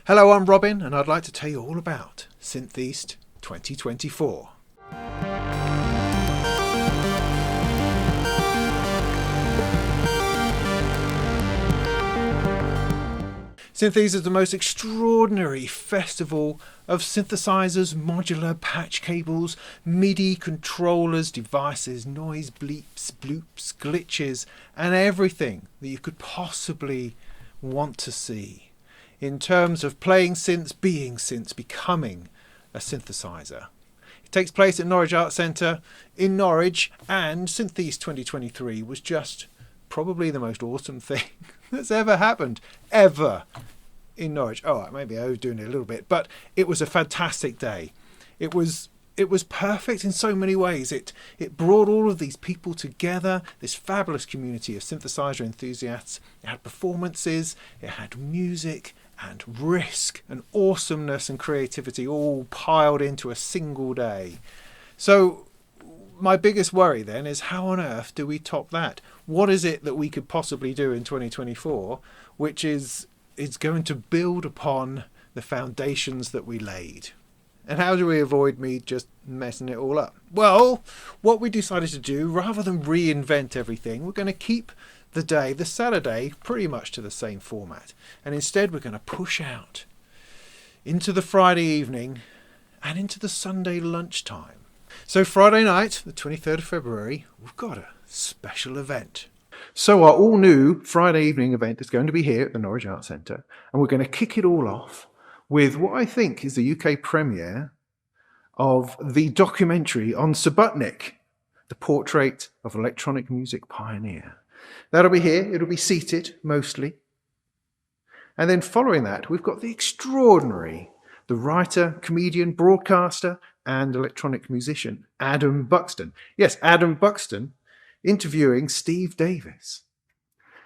Hello, I'm Robin, and I'd like to tell you all about Synth East 2024. Synth East is the most extraordinary festival of synthesizers, modular patch cables, MIDI controllers, devices, noise, bleeps, bloops, glitches, and everything that you could possibly want to see in terms of playing synths, being synths, becoming a synthesizer. It takes place at Norwich Arts Centre in Norwich, and Synth East 2023 was just probably the most awesome thing that's ever happened, ever, in Norwich. Oh, maybe I was doing it a little bit, but it was a fantastic day. It was perfect in so many ways. It brought all of these people together, this fabulous community of synthesizer enthusiasts. It had performances, it had music and risk and awesomeness and creativity all piled into a single day. So my biggest worry then is, how on earth do we top that? What is it that we could possibly do in 2024 which is going to build upon the foundations that we laid? And how do we avoid me just messing it all up? Well, what we decided to do, rather than reinvent everything, we're going to keep the day, the Saturday, pretty much to the same format. And instead we're going to push out into the Friday evening and into the Sunday lunchtime. So Friday night, the 23rd of February, we've got a special event. So our all-new Friday evening event is going to be here at the Norwich Arts Centre, and we're going to kick it all off with what I think is the UK premiere of the documentary on Subotnick, the portrait of electronic music pioneer. That'll be here. It'll be seated, mostly. And then following that, we've got the extraordinary, the writer, comedian, broadcaster, and electronic musician, Adam Buxton. Yes, Adam Buxton, interviewing Steve Davis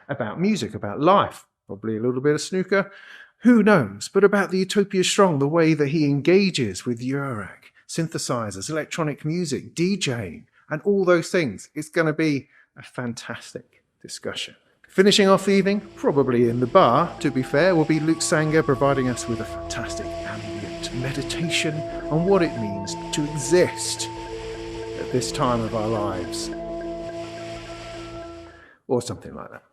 about music, about life, probably a little bit of snooker, who knows, but about the Utopia Strong, the way that he engages with Eurorack, synthesizers, electronic music, DJing, and all those things. It's going to be a fantastic discussion. Finishing off the evening, probably in the bar, to be fair, will be Luke Sanger providing us with a fantastic ambient meditation on what it means to exist at this time of our lives. Or something like that.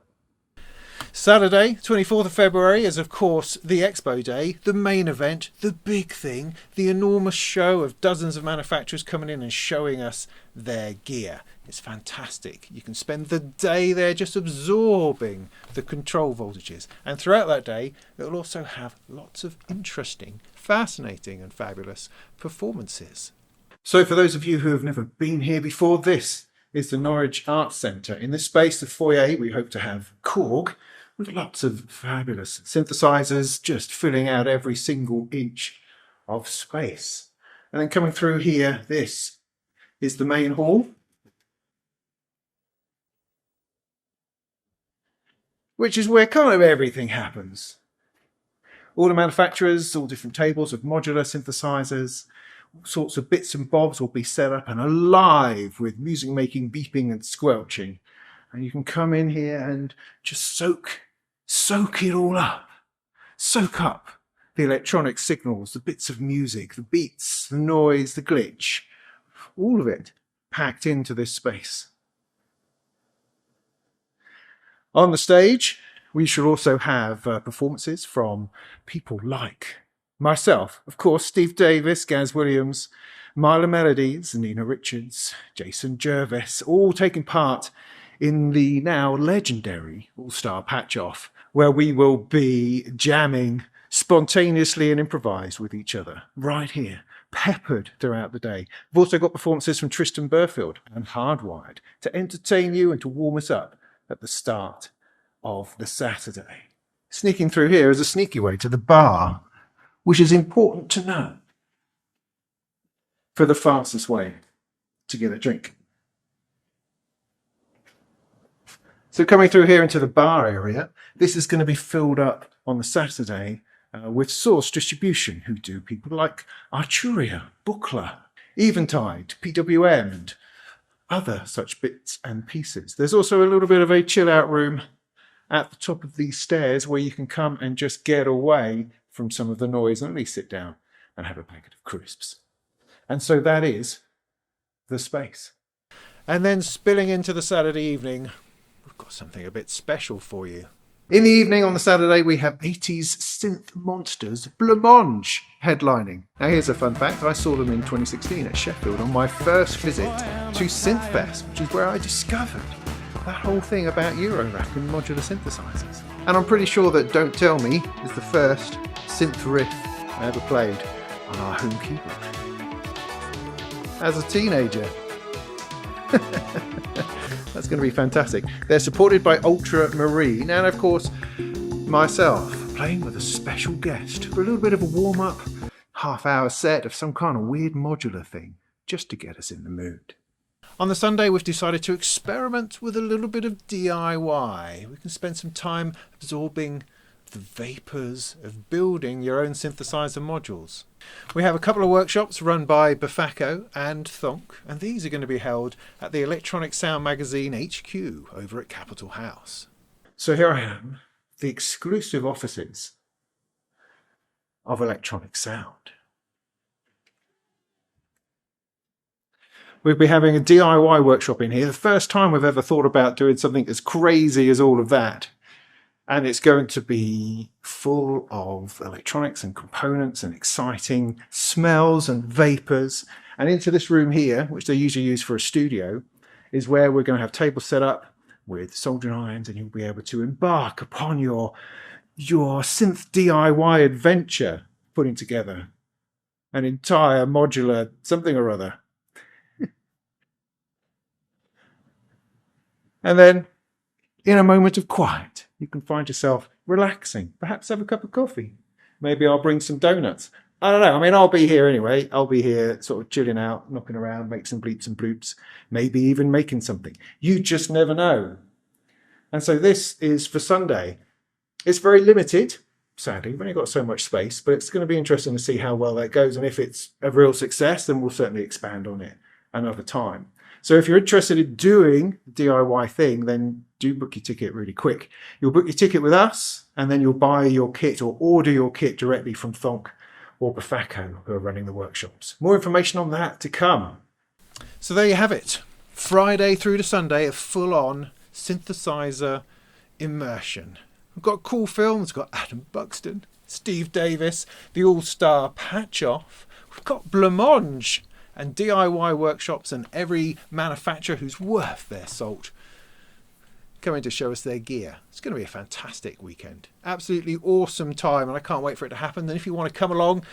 Saturday, 24th of February, is of course the Expo Day, the main event, the big thing, the enormous show of dozens of manufacturers coming in and showing us their gear. It's fantastic. You can spend the day there just absorbing the control voltages. And throughout that day, it will also have lots of interesting, fascinating and fabulous performances. So for those of you who have never been here before, this is the Norwich Arts Centre. In this space, the foyer, we hope to have Korg, with lots of fabulous synthesizers just filling out every single inch of space. And then coming through here, this is the main hall, which is where kind of everything happens. All the manufacturers, all different tables of modular synthesizers, all sorts of bits and bobs will be set up and alive with music making, beeping and squelching. And you can come in here and just soak it all up. Soak up the electronic signals, the bits of music, the beats, the noise, the glitch. All of it packed into this space. On the stage, we shall also have performances from people like myself, of course, Steve Davis, Gaz Williams, Myla Melodies, Nina Richards, Jason Jervis, all taking part in the now legendary All-Star Patch-Off, where we will be jamming spontaneously and improvised with each other, right here, peppered throughout the day. We've also got performances from Tristan Burfield and Hardwired to entertain you and to warm us up at the start of the Saturday. Sneaking through here is a sneaky way to the bar, which is important to know for the fastest way to get a drink. So coming through here into the bar area, this is going to be filled up on the Saturday with Source Distribution, who do people like Arturia, Buchla, Eventide, PWM, and other such bits and pieces. There's also a little bit of a chill out room at the top of these stairs where you can come and just get away from some of the noise and at least sit down and have a packet of crisps. And so that is the space. And then spilling into the Saturday evening, we've got something a bit special for you. In the evening on the Saturday, we have 80s synth monsters Blancmange headlining. Now here's a fun fact. I saw them in 2016 at Sheffield on my first visit to Synth Fest, which is where I discovered that whole thing about Eurorack and modular synthesizers. And I'm pretty sure that Don't Tell Me is the first synth riff I ever played on our home keyboard. As a teenager. That's going to be fantastic. They're supported by Ultramarine and of course myself, playing with a special guest for a little bit of a warm-up, half-hour set of some kind of weird modular thing, just to get us in the mood. On the Sunday, we've decided to experiment with a little bit of DIY. We can spend some time absorbing the vapours of building your own synthesizer modules. We have a couple of workshops run by Befaco and Thonk, and these are going to be held at the Electronic Sound Magazine HQ over at Capitol House. So here I am, the exclusive offices of Electronic Sound. We'll be having a DIY workshop in here. The first time we've ever thought about doing something as crazy as all of that. And it's going to be full of electronics and components and exciting smells and vapours. And into this room here, which they usually use for a studio, is where we're going to have tables set up with soldering irons, and you'll be able to embark upon your synth DIY adventure, putting together an entire modular something or other. And then, in a moment of quiet, you can find yourself relaxing. Perhaps have a cup of coffee. Maybe I'll bring some donuts. I don't know. I mean, I'll be here anyway. I'll be here sort of chilling out, knocking around, make some bleeps and bloops, maybe even making something. You just never know. And so this is for Sunday. It's very limited, sadly. We've only got so much space, but it's going to be interesting to see how well that goes. And if it's a real success, then we'll certainly expand on it another time. So if you're interested in doing the DIY thing, then do book your ticket really quick. You'll book your ticket with us, and then you'll buy your kit or order your kit directly from Thonk or Befaco, who are running the workshops. More information on that to come. So there you have it. Friday through to Sunday, a full-on synthesizer immersion. We've got cool films. We've got Adam Buxton, Steve Davis, the all-star Patch Off. We've got Blancmange and DIY workshops, and every manufacturer who's worth their salt coming to show us their gear. It's going to be a fantastic weekend. Absolutely awesome time, and I can't wait for it to happen. And if you want to come along,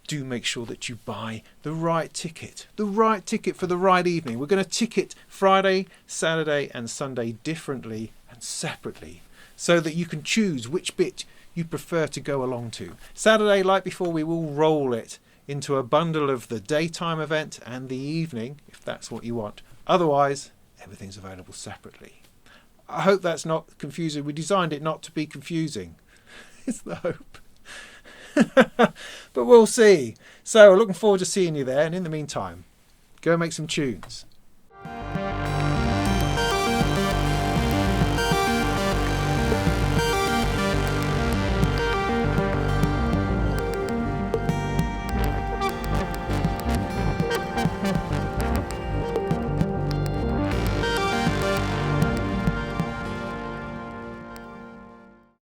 do make sure that you buy the right ticket for the right evening. We're going to ticket Friday, Saturday and Sunday differently and separately, so that you can choose which bit you prefer to go along to. Saturday, like before, we will roll it into a bundle of the daytime event and the evening, if that's what you want. Otherwise, everything's available separately. I hope that's not confusing. We designed it not to be confusing. It's the hope. But we'll see. So looking forward to seeing you there. And in the meantime, go make some tunes.